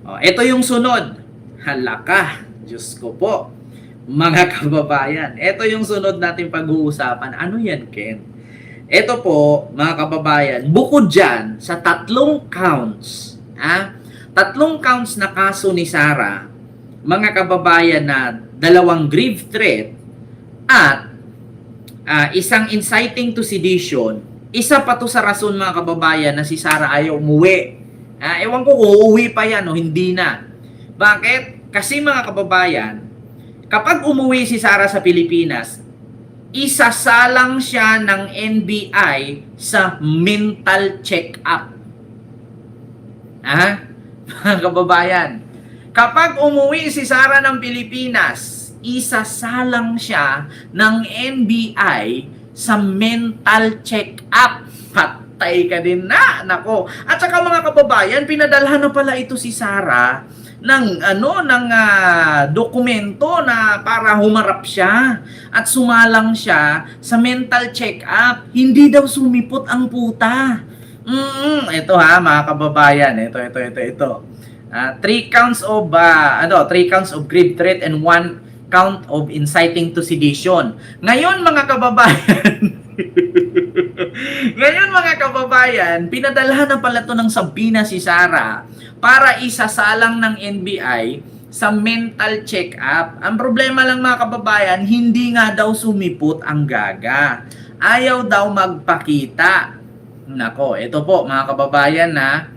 Ito yung sunod. Halaka, Diyos ko po. Mga kababayan, ito yung sunod natin pag-uusapan. Ano yan, Ken? Ito po, mga kababayan, bukod dyan sa tatlong counts, tatlong counts na kaso ni Sara, mga kababayan, na dalawang grave threat at isang inciting to sedition, isa pa to sa rason, mga kababayan, na si Sara ayaw umuwi. Ewan ko kung uuwi pa yan o hindi na. Bakit? Kasi, mga kababayan, kapag umuwi si Sara sa Pilipinas, isasalang siya ng NBI sa mental check-up. Mga kababayan, kapag umuwi si Sara ng Pilipinas, isasalang siya ng NBI sa mental check-up. Patay ka din na, nako. At saka, mga kababayan, pinadalhan na pala ito si Sara ng dokumento na para humarap siya at sumalang siya sa mental check-up. Hindi daw sumipot ang puta. Ito mga kababayan, ito. 3 counts of 3 counts of grave threat and 1 count of inciting to sedition. Ngayon, mga kababayan, pinadalhan na pala to ng Sabina si Sara para isasalang ng NBI sa mental check-up. Ang problema lang, mga kababayan, hindi nga daw sumipot ang gaga. Ayaw daw magpakita. Nako, ito po, mga kababayan, na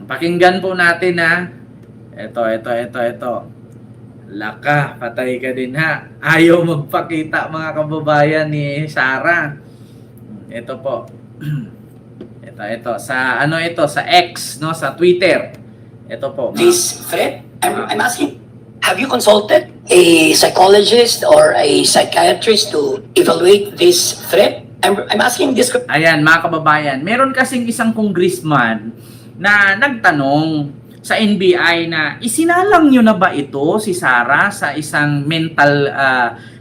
pakinggan po natin na ito. Laka, patay ka din ha. Ayaw magpakita, mga kababayan, ni Sara. Ito po. Ito sa sa X, no, sa Twitter. Ito po. This threat, I'm asking, have you consulted a psychologist or a psychiatrist to evaluate this threat? I'm asking this. Ayan, mga kababayan, meron kasing isang congressman na nagtanong sa NBI na isinalang nyo na ba ito, si Sara, sa isang mental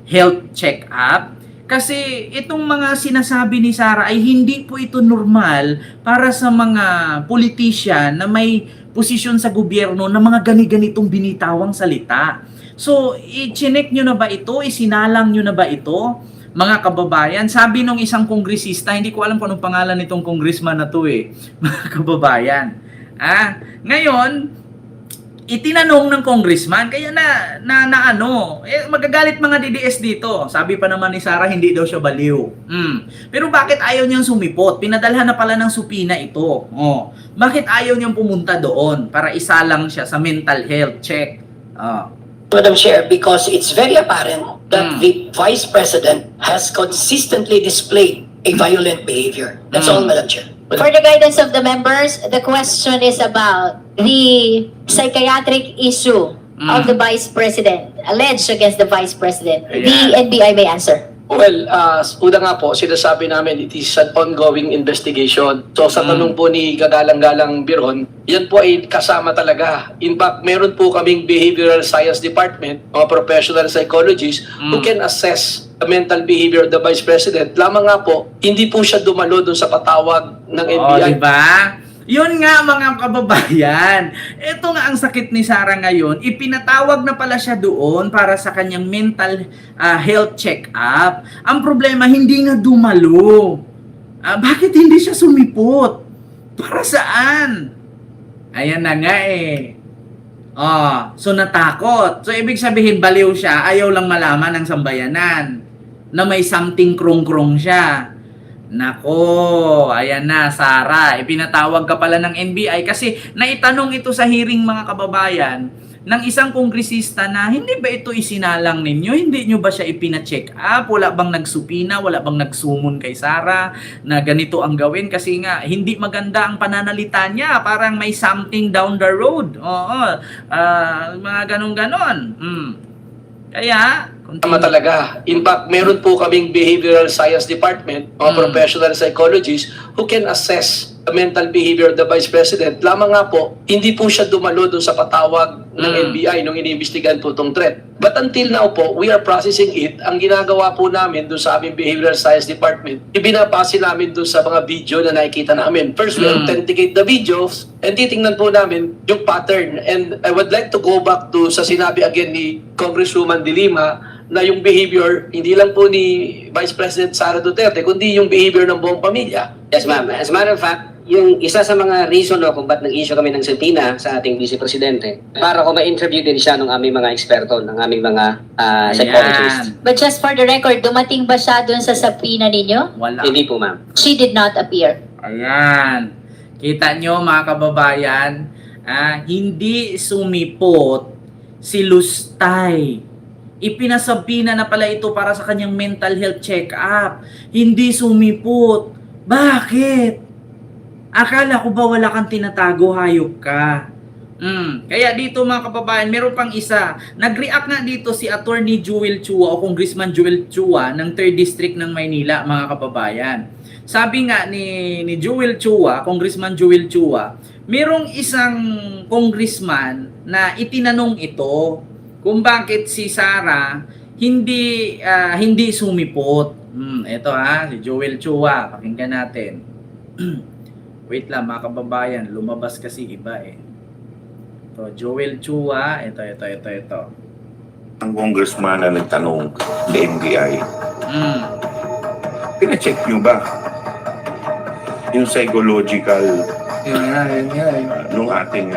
health check-up? Kasi itong mga sinasabi ni Sara ay hindi po ito normal para sa mga politician na may posisyon sa gobyerno na mga gani-ganitong binitawang salita. So, i-check nyo na ba ito? Isinalang nyo na ba ito? Mga kababayan, sabi nung isang kongresista, hindi ko alam kung anong pangalan nitong congressman na to mga kababayan. Ngayon, itinanong ng congressman, kaya magagalit mga DDS dito. Sabi pa naman ni Sara, hindi daw siya baliw. Pero bakit ayaw niyang sumipot? Pinadalhan na pala ng supina ito. Bakit ayaw niyang pumunta doon para isalang siya sa mental health check? Madam Chair, because it's very apparent that the Vice President has consistently displayed a violent behavior. That's all, Madam Chair. For the guidance of the members, the question is about the psychiatric issue of the Vice President, alleged against the Vice President. The NBI may answer. Well, una nga po, sinasabi namin it is an ongoing investigation. So sa tanong po ni Kagalang-Galang Biron, yan po ay kasama talaga. In fact, meron po kaming behavioral science department, mga professional psychologists who can assess the mental behavior of the Vice President. Lamang nga po, hindi po siya dumalo dun sa patawag ng NBI. Diba? Yun nga, mga kababayan. Ito nga ang sakit ni Sara ngayon. Ipinatawag na pala siya doon para sa kanyang mental health check-up. Ang problema, hindi nga dumalo. Bakit hindi siya sumipot? Para saan? Ayan na nga so natakot. So ibig sabihin, baliw siya. Ayaw lang malaman ng sambayanan na may something krong-krong siya. Nako, ayan na, Sara. Ipinatawag ka pala ng NBI kasi naitanong ito sa hearing, mga kababayan, ng isang kongresista na hindi ba ito isinalang ninyo? Hindi nyo ba siya ipina-check up? Wala bang nagsupina? Wala bang nagsumon kay Sara na ganito ang gawin? Kasi nga, hindi maganda ang pananalita niya. Parang may something down the road. Mga ganon-ganon. Kaya, Tama talaga. In fact, meron po kaming behavioral science department, mga professional psychologists who can assess the mental behavior of the Vice President. Lamang nga po, hindi po siya dumalo doon sa patawag ng NBI nung iniimbestigahan po itong threat. But until now po, we are processing it. Ang ginagawa po namin doon sa aming Behavioral Science Department, ibinabase namin doon sa mga video na nakikita namin. First, we authenticate the videos and titingnan po namin yung pattern. And I would like to go back to sa sinabi again ni Congresswoman De Lima na yung behavior, hindi lang po ni Vice President Sara Duterte, kundi yung behavior ng buong pamilya. Yes, ma'am. As a matter of fact, yung isa sa mga reason kung ba't nag-issue kami ng subpoena sa ating Vice Presidente, para ko ma-interview din siya ng aming mga eksperto, ng aming mga psychologists. But just for the record, dumating ba siya dun sa subpoena ninyo? Wala. Hindi po, ma'am. She did not appear. Ayan. Kita nyo mga kababayan, hindi sumipot si Lustay. Ipinasabina na pala ito para sa kanyang mental health check-up. Hindi sumipot. Bakit? Akala ko ba wala kang tinatago, hayop ka? Kaya dito mga kababayan, meron pang isa. Nag-react nga dito si Attorney Joel Chua o Congressman Joel Chua ng 3rd District ng Maynila, mga kababayan. Sabi nga ni Joel Chua, Congressman Joel Chua, merong isang congressman na itinanong ito kung bakit si Sara hindi sumipot. Ito si Joel Chua, pakinggan natin. Wait lang mga kababayan, lumabas kasi iba eh. Ito, Joel Chua, ito. Ang congressman na nagtanong sa NBI, pina-check nyo ba yung psychological nung ating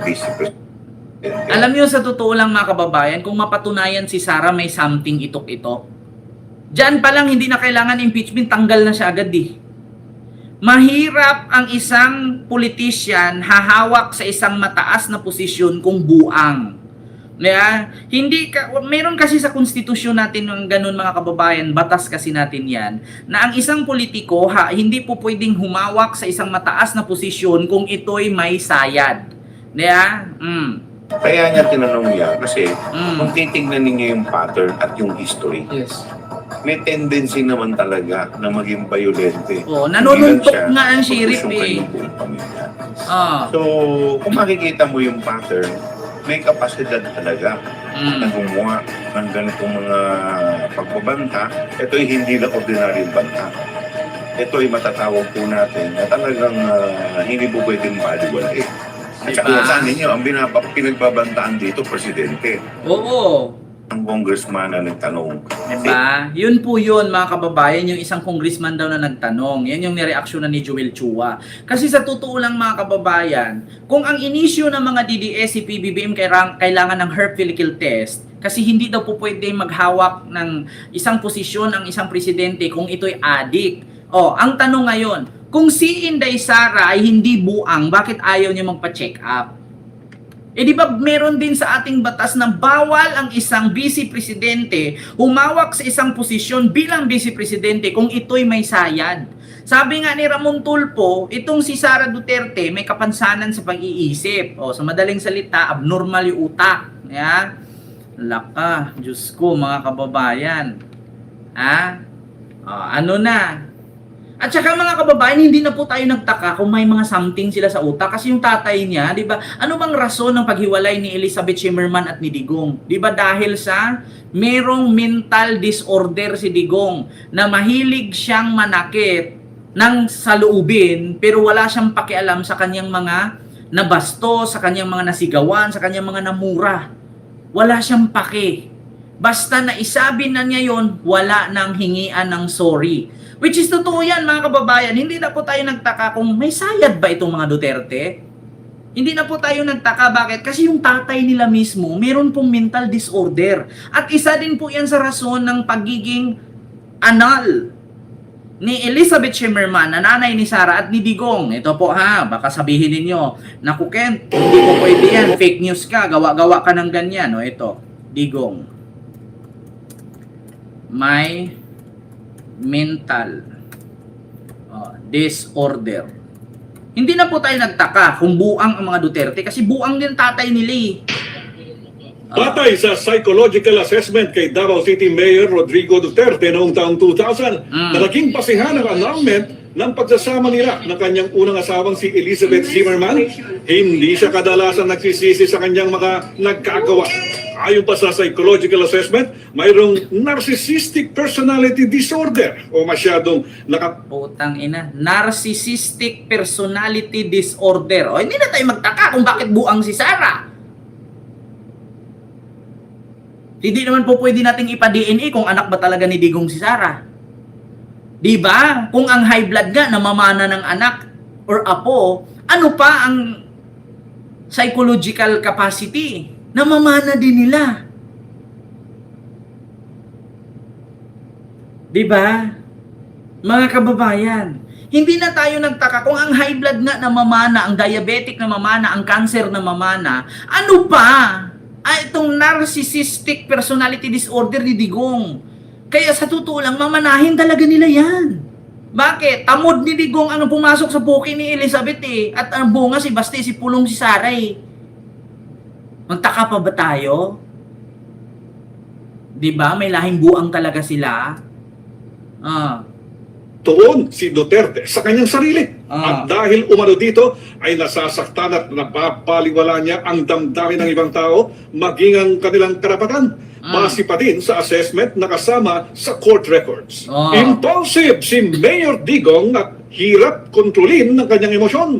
vice president? Alam niyo sa totoo lang mga kababayan, kung mapatunayan si Sara may something itok-itok, diyan pa lang hindi na kailangan impeachment, tanggal na siya agad eh. Mahirap ang isang politician hahawak sa isang mataas na posisyon kung buang. Meron kasi sa konstitusyon natin ng ganun mga kababayan, batas kasi natin yan, na ang isang politiko hindi po pwedeng humawak sa isang mataas na posisyon kung ito'y may sayad. Kaya niya tinanong niya kasi kung titignan ninyo yung pattern at yung history, may tendency naman talaga na maging violente. Nanununtok nga ang sheriff eh. So, kung makikita mo yung pattern, may kapasidad talaga na gumawa ng ganitong mga pagbabanta. Ito'y hindi lang ordinaryong banta. Ito'y matatawag po natin na talagang hindi po pwedeng baliwalay. At saka saan ninyo, ang pinagbabantaan dito, presidente. Oo. Ang congressman na nagtanong. Diba? Yun po yun mga kababayan, yung isang congressman daw na nagtanong. Yan yung nireaksyon na ni Joel Chua. Kasi sa totoo lang mga kababayan, kung ang inisyu ng mga DDS, si PBBM kailangan ng herb follicle test, kasi hindi daw po pwede maghawak ng isang posisyon ang isang presidente kung ito'y adik. Ang tanong ngayon, kung si Inday Sara ay hindi buang, bakit ayaw niya magpa-check up? Di ba meron din sa ating batas na bawal ang isang vice presidente humawak sa isang posisyon bilang vice presidente kung ito'y may sayad. Sabi nga ni Ramon Tulfo, itong si Sara Duterte may kapansanan sa pag-iisip. Sa madaling salita, abnormal yung utak. Laka, Diyos ko mga kababayan. Ano na? At saka mga kababayan, hindi na po tayo nagtaka kung may mga something sila sa utak. Kasi yung tatay niya, di ba, ano bang rason ng paghiwalay ni Elizabeth Shimerman at ni Digong? Di ba dahil sa merong mental disorder si Digong na mahilig siyang manakit ng saloobin pero wala siyang pakialam sa kanyang mga nabasto, sa kanyang mga nasigawan, sa kanyang mga namura. Wala siyang pake. Basta na isabi na niya yon, wala nang hingian ng sorry. Which is totoo yan mga kababayan. Hindi na po tayo nagtaka kung may sayad ba itong mga Duterte. Hindi na po tayo nagtaka. Bakit? Kasi yung tatay nila mismo, meron pong mental disorder. At isa din po yan sa rason ng pagiging anal ni Elizabeth Shimerman, na nanay ni Sara at ni Digong. Ito po baka sabihin ninyo, naku Kent, hindi po pwede yan. Fake news ka, gawa-gawa ka ng ganyan. Ito, Digong. May mental disorder. Hindi na po tayo nagtaka kung buang ang mga Duterte kasi buang din tatay nila. Batay sa psychological assessment kay Davao City Mayor Rodrigo Duterte noong taong 2000, na naging pasihan ng annulment ng pagsasama nila ng kanyang unang asawang si Elizabeth Zimmerman, hindi siya kadalasan nagsisisi sa kanyang mga nagkagawa. Ayon pa sa psychological assessment, mayroong narcissistic personality disorder o masyadong Putang ina, narcissistic personality disorder. O hindi na tayo magtaka kung bakit buang si Sara. Hindi naman po pwede nating ipa-DNA kung anak ba talaga ni Digong si Sara. Di ba? Kung ang high blood nga namamana ng anak or apo, ano pa ang psychological capacity? Namamana din nila. Di ba? Mga kababayan, hindi na tayo nagtaka kung ang high blood nga namamana, ang diabetic na mamana, ang cancer na mamana, ano pa? Itong narcissistic personality disorder ni Digong. Kaya sa totoo lang, mamanahin talaga nila yan. Bakit? Tamod ni Digong ang pumasok sa puki ni Elizabeth At ang bunga si Basti, si Pulong, si Sara Magtaka pa ba tayo? Di ba? May lahing buang talaga sila. tuon si Duterte sa kanyang sarili. At dahil umano dito ay nasasaktan at napapaliwala niya ang damdamin ng ibang tao maging ang kanilang karapatan. Base pa din sa assessment na kasama sa court records. Impulsive si Mayor Digong at hirap kontrolin ng kanyang emosyon.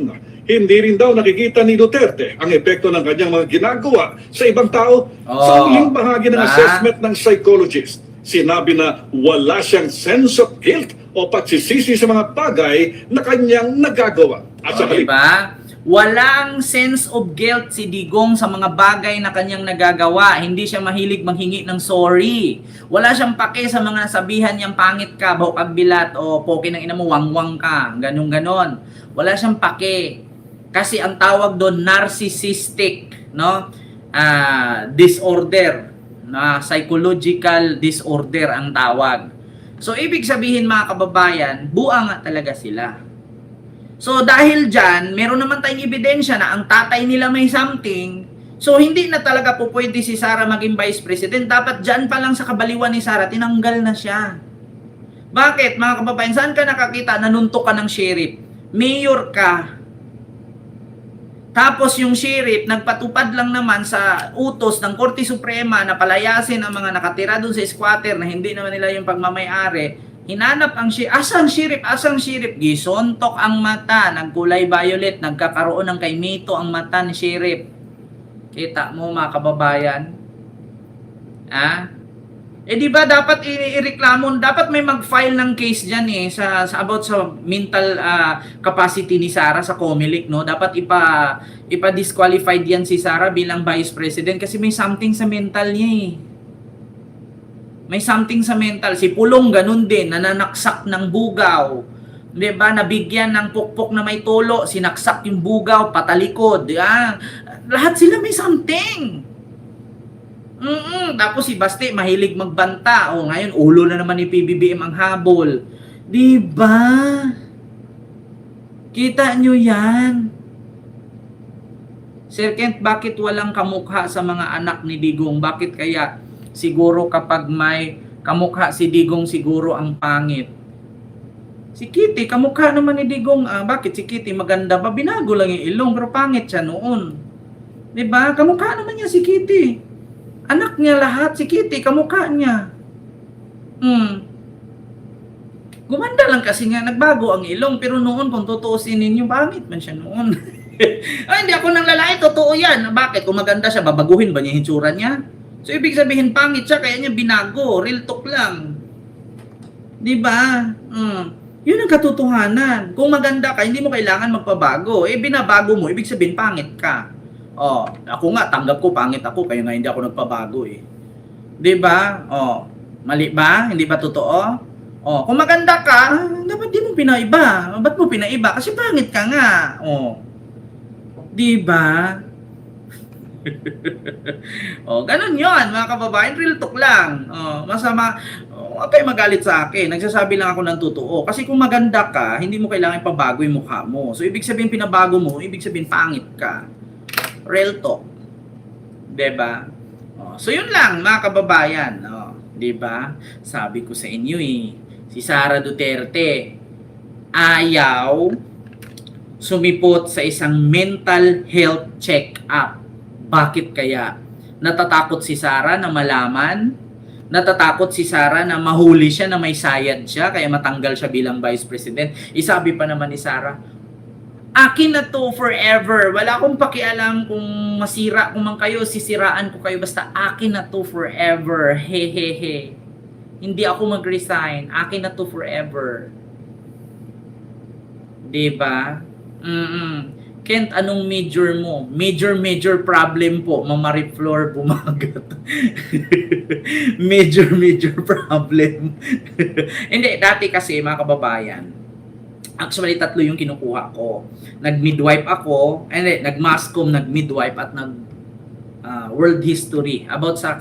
Hindi rin daw nakikita ni Duterte ang epekto ng kanyang mga ginagawa sa ibang tao. Sa huling bahagi ng assessment ng psychologist, sinabi na wala siyang sense of guilt o pagsisisi sa mga bagay na kanyang nagagawa. At sa diba? Walang sense of guilt si Digong sa mga bagay na kanyang nagagawa. Hindi siya mahilig manghingi ng sorry. Wala siyang pake sa mga sabihan niyang pangit ka, bukag bilat, o poke ng ina mo, wangwang ka, ganun-ganon. Wala siyang pake. Kasi ang tawag doon, narcissistic, no? Disorder. Psychological disorder ang tawag. So, ibig sabihin mga kababayan, buang nga talaga sila. So, dahil dyan, meron naman tayong ebidensya na ang tatay nila may something. So, hindi na talaga po pwede si Sara maging vice president. Dapat dyan pa lang sa kabaliwan ni Sara, tinanggal na siya. Bakit, mga kababayan? Saan ka nakakita? Nanuntok ka ng sheriff. Mayor ka. Tapos yung sheriff, nagpatupad lang naman sa utos ng Korte Suprema na palayasin ang mga nakatira dun sa squatter na hindi naman nila yung pagmamay-ari. Hinanap ang sheriff. Asang sheriff? Asang sheriff? Gisontok ang mata. Nagkulay violet. Nagkakaroon ng kaimito ang mata ni sheriff. Kita mo mga kababayan? Di ba dapat ireklamo, dapat may mag-file ng case diyan sa about sa mental capacity ni Sara sa COMELEC, no? Dapat ipa-disqualified yan si Sara bilang vice president kasi may something sa mental niya May something sa mental. Si Pulong ganun din, nananaksak ng bugaw. 'Di ba? Nabigyan ng pukpok na may tulo, sinaksak yung bugaw patalikod. Lahat sila may something. Tapos si Basti mahilig magbanta. Ngayon ulo na naman ni PBBM ang habol. 'Di ba? Kita nyo yan. Sir Kent, bakit walang kamukha sa mga anak ni Digong? Bakit kaya siguro kapag may kamukha si Digong siguro ang pangit? Si Kitty, kamukha naman ni Digong. Bakit si Kitty maganda pa? Binago lang yung ilong pero pangit siya noon. 'Di ba? Kamukha naman niya si Kitty. Anak niya lahat, si Kitty, kamukha niya. Gumanda lang kasi nga, nagbago ang ilong. Pero noon, kung tutuusin ninyo, pangit man siya noon. Hindi ako ng lalaki, totoo yan. Bakit? Kung maganda siya, babaguhin ba niya yung hitsura niya? So, ibig sabihin, pangit siya, kaya niya binago. Real talk lang. Diba? Yun ang katotohanan. Kung maganda ka, hindi mo kailangan magpabago. Binabago mo, ibig sabihin, pangit ka. Ako nga, tanggap ko, pangit ako, kaya nga hindi ako nagpabago Diba? Mali ba? Hindi ba totoo? Kung maganda ka, dapat di mo pinaiba. Ba't mo pinaiba? Kasi pangit ka nga. Diba? Ganun yon mga kababayan, real talk lang. Masama, huwag kayo magalit sa akin. Nagsasabi lang ako ng totoo. Kasi kung maganda ka, hindi mo kailangan pabago yung mukha mo. So, ibig sabihin pinabago mo, ibig sabihin pangit ka. Real talk. Diba? So, yun lang, mga kababayan. Diba? Sabi ko sa inyo si Sara Duterte, ayaw sumipot sa isang mental health check-up. Bakit kaya? Natatakot si Sara na malaman? Natatakot si Sara na mahuli siya na may sayad siya kaya matanggal siya bilang Vice President? Isabi pa naman ni Sara, akin na to forever. Wala akong pakialam kung masira kung man kayo, sisiraan ko kayo. Basta akin na to forever. Hehehe. Hindi ako mag-resign. Akin na to forever. Diba? Kent, anong major mo? Major problem po. Mamari Flor bumagat. major problem. Hindi, dati kasi mga kababayan, actually, 3 yung kinukuha ko. Nag-midwife ako, nag-masscom, nag-midwife, at nag-world history about sa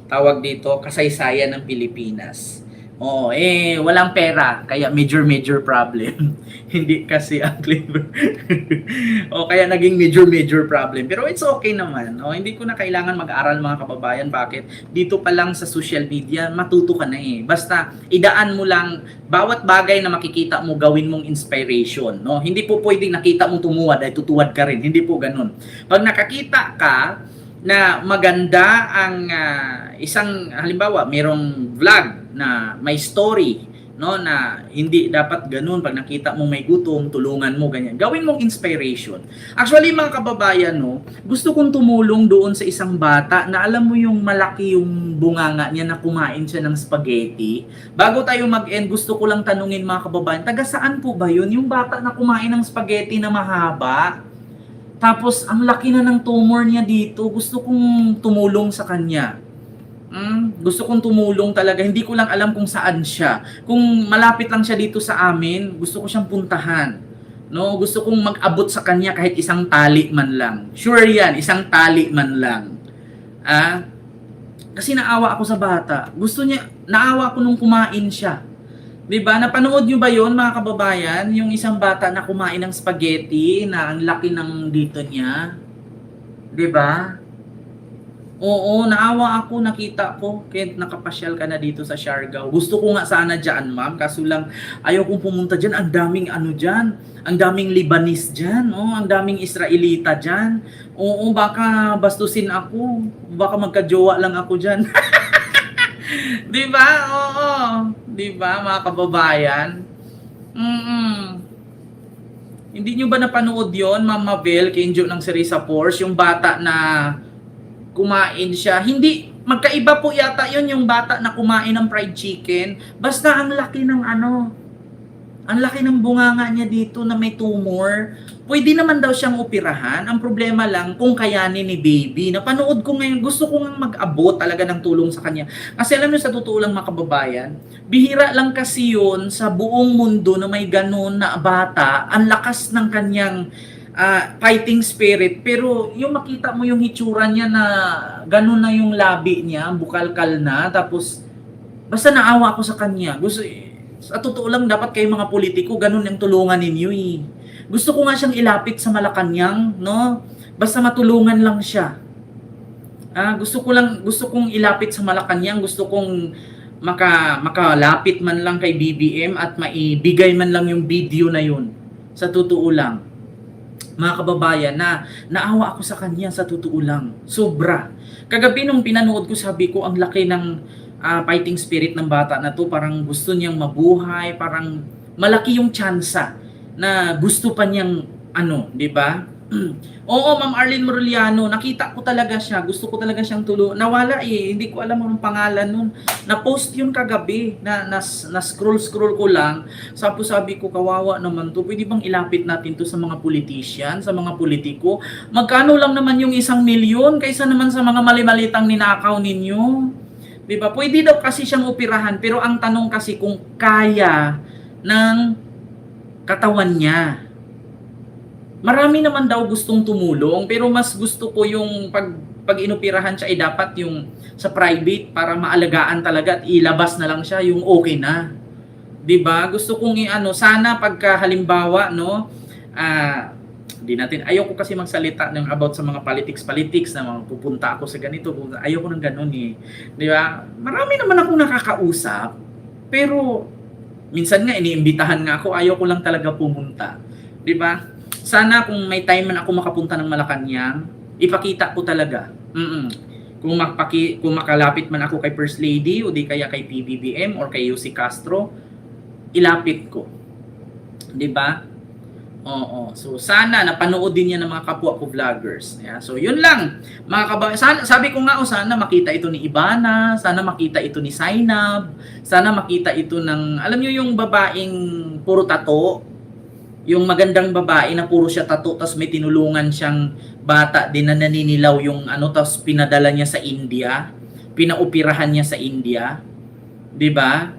tawag dito, kasaysayan ng Pilipinas. Walang pera, kaya major problem. Hindi kasi ang clever. Kaya naging major problem. Pero it's okay naman. Hindi ko na kailangan mag-aral mga kababayan. Bakit? Dito pa lang sa social media, matuto ka na eh. Basta idaan mo lang bawat bagay na makikita mo, gawin mong inspiration. Hindi po pwedeng nakita mo tumuwad ay tutuwad ka rin. Hindi po ganun. Pag nakakita ka na maganda ang isang, halimbawa, mayroong vlog na may story, na hindi dapat ganun. Pag nakita mo may gutom, tulungan mo, ganyan. Gawin mong inspiration. Actually, mga kababayan, gusto kong tumulong doon sa isang bata na alam mo yung malaki yung bunganga niya na kumain siya ng spaghetti. Bago tayo mag-end, gusto ko lang tanungin mga kababayan, taga saan po ba yun? Yung bata na kumain ng spaghetti na mahaba. Tapos, ang laki na ng tumor niya dito. Gusto kong tumulong sa kanya. Gusto kong tumulong talaga. Hindi ko lang alam kung saan siya. Kung malapit lang siya dito sa amin, gusto ko siyang puntahan. Gusto kong mag-abot sa kanya kahit isang tali man lang. Sure yan, isang tali man lang. Kasi naawa ako sa bata. Naawa ko nung kumain siya. Diba? Napanood nyo ba yon mga kababayan? Yung isang bata na kumain ng spaghetti na ang laki ng dito niya. Diba? Oo, naawa ako, nakita ko. Kaya nakapasyal ka na dito sa Siargao. Gusto ko nga sana dyan, ma'am. Kaso lang, ayaw kong pumunta dyan. Ang daming dyan. Ang daming Lebanese dyan. Ang daming Israelita dyan. Oo, baka bastusin ako. Baka magkajowa lang ako dyan. Diba? Oo. Diba, mga kababayan? Hindi nyo ba napanood yon, Ma'am Mabel, Kenjo ng Serisa Force, yung bata na kumain siya? Hindi, magkaiba po yata yon yung bata na kumain ng fried chicken. Basta ang laki ng ang laki ng bunganga niya dito na may tumor. Pwede naman daw siyang operahan. Ang problema lang kung kayanin ni baby. Napanood ko ngayon, gusto ko nga mag-abot talaga ng tulong sa kanya. Kasi alam niyo, sa totoo lang mga kababayan, bihira lang kasi yun sa buong mundo na may ganun na bata, ang lakas ng kanyang fighting spirit. Pero yung makita mo yung hitsura niya na ganun na yung labi niya, bukalkal na, tapos basta naawa ako sa kanya. Sa totoo lang, dapat kayo mga politiko, ganun yung tulungan ninyo eh. Gusto ko nga siyang ilapit sa Malacanang, basta matulungan lang siya. Gusto kong ilapit sa Malacanang, gusto kong makalapit man lang kay BBM at maibigay man lang yung video na yun. Sa totoo lang. Mga kababayan, naawa ako sa kanya, sa totoo lang. Sobra. Kagabi nung pinanood ko, sabi ko, ang laki ng fighting spirit ng bata na to. Parang gusto niyang mabuhay, parang malaki yung tsansa na gusto pa niyang di ba? Oo, Ma'am Arlene Moreliano, nakita ko talaga siya. Gusto ko talaga siyang tulungan. Nawala hindi ko alam anong pangalan nun. Na-post yun kagabi. Na-scroll ko lang. Sabi ko, kawawa naman to. Pwede bang ilapit natin to sa mga politician, sa mga politiko? Magkano lang naman yung 1 milyon kaysa naman sa mga mali-malitang ninakaw ninyo? Diba? Pwede daw kasi siyang operahan. Pero ang tanong kasi kung kaya ng katawan niya. Marami naman daw gustong tumulong, pero mas gusto ko yung pag inoperahan siya ay dapat yung sa private para maalagaan talaga at ilabas na lang siya yung okay na. 'Di ba? Gusto kong sana pagka halimbawa ayoko kasi magsalita ng about sa mga politics na mga pupunta ako sa ganito. Ayoko ng ganun eh. 'Di ba? Marami naman akong nakakausap, pero Minsan nga iniimbitahan nga ako, ayaw ko lang talaga pumunta. 'Di ba? Sana kung may time man ako makapunta ng Malacanang, ipakita ko talaga. Kung makalapit man ako kay First Lady o di kaya kay PBBM or kay Yussi Castro, ilapit ko. 'Di ba? Oo. So sana napanood din yan ng mga kapwa ko vloggers. Yeah. So yun lang. Mga kababayan, sabi ko nga sana makita ito ni Ibana, sana makita ito ni Zainab, sana makita ito ng, alam niyo yung babaeng puro tato, yung magandang babae na puro siya tato, tapos may tinulungan siyang bata din na naninilaw yung ano, tapos pinadala niya sa India, pinaoperahan niya sa India. 'Di ba?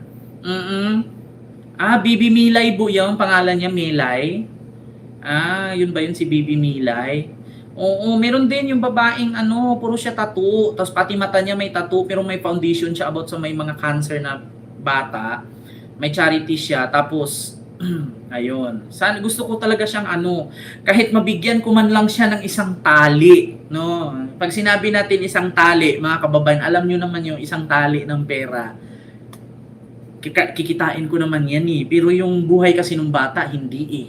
Bibi Milay po yung pangalan niya, Milay. Yun ba yun si Bibi Milay? Oo, meron din yung babaeng ano, puro siya tattoo, tapos pati mata niya may tattoo, pero may foundation siya about sa may mga cancer na bata. May charity siya, tapos ayun. Sana gusto ko talaga siyang ano, kahit mabigyan ko man lang siya ng isang tali, no? Pag sinabi natin isang tali, mga kababayan, alam niyo naman yung isang tali ng pera. Kikitain ko naman yan eh. Pero yung buhay kasi ng bata, hindi eh.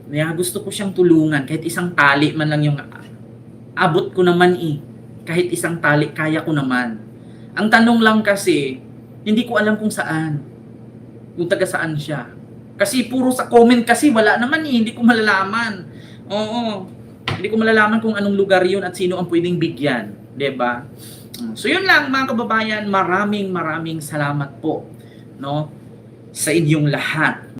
Kaya gusto ko siyang tulungan. Kahit isang tali man lang yung abot ko naman eh. Kahit isang tali, kaya ko naman. Ang tanong lang kasi, hindi ko alam kung saan. Kung taga saan siya. Kasi puro sa comment kasi, wala naman eh. Hindi ko malalaman. Oo. Hindi ko malalaman kung anong lugar yun at sino ang pwedeng bigyan. 'Di ba? So yun lang mga kababayan. Maraming salamat po, no, sa inyong lahat.